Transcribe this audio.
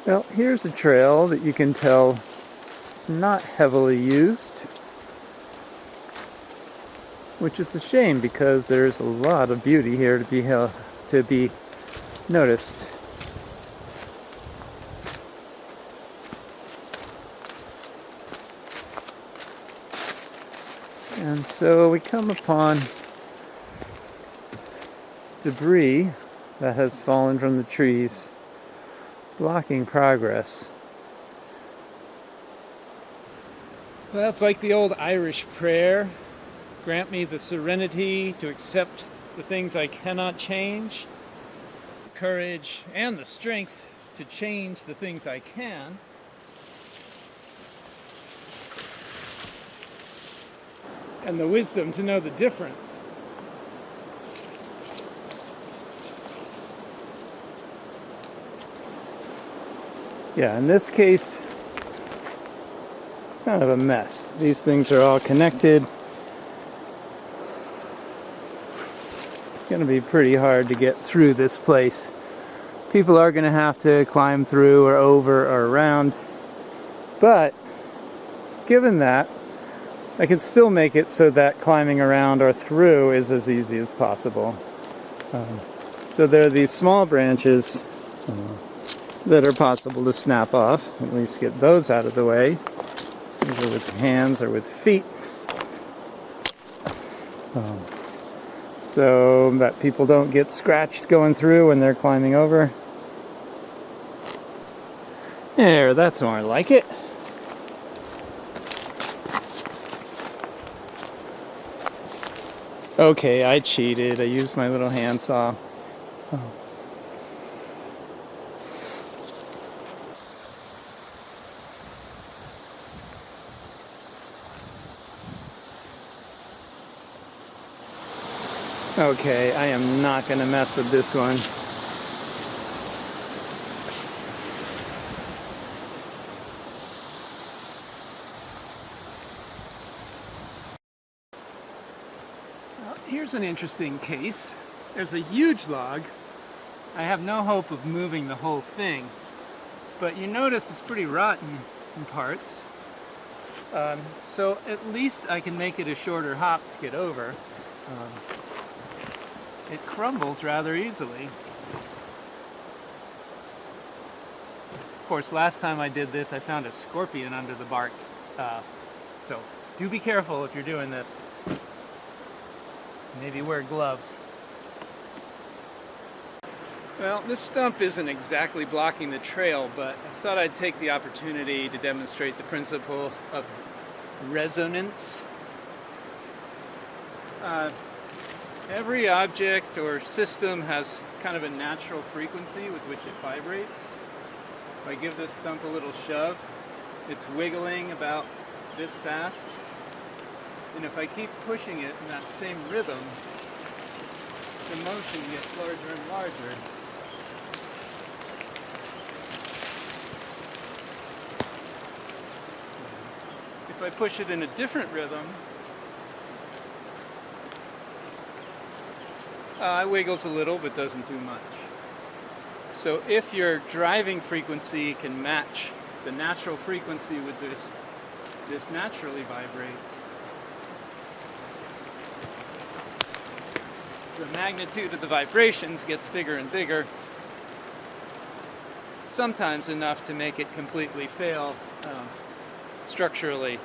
Well, here's a trail that you can tell is not heavily used, which is a shame because there's a lot of beauty here to be noticed. And so we come upon debris that has fallen from the trees, blocking progress. Well, that's like the old Irish prayer. Grant me the serenity to accept the things I cannot change, the courage and the strength to change the things I can, and the wisdom to know the difference. Yeah, in this case, it's kind of a mess. These things are all connected. It's going to be pretty hard to get through this place. People are going to have to climb through or over or around. But given that, I can still make it so that climbing around or through is as easy as possible. So there are these small branches that are possible to snap off, at least get those out of the way, either with hands or with feet. So that people don't get scratched going through when they're climbing over. There, that's more like it. Okay, I cheated. I used my little handsaw. Oh. Okay, I am not gonna mess with this one. Well, here's an interesting case. There's a huge log. I have no hope of moving the whole thing, but you notice it's pretty rotten in parts. So at least I can make it a shorter hop to get over. It crumbles rather easily. Of course, last time I did this, I found a scorpion under the bark. So do be careful if you're doing this. Maybe wear gloves. Well, this stump isn't exactly blocking the trail, but I thought I'd take the opportunity to demonstrate the principle of resonance. Every object or system has kind of a natural frequency with which it vibrates. If I give this stump a little shove, it's wiggling about this fast. And if I keep pushing it in that same rhythm, the motion gets larger and larger. If I push it in a different rhythm, it wiggles a little but doesn't do much. So if your driving frequency can match the natural frequency with this naturally vibrates, the magnitude of the vibrations gets bigger and bigger, sometimes enough to make it completely fail structurally.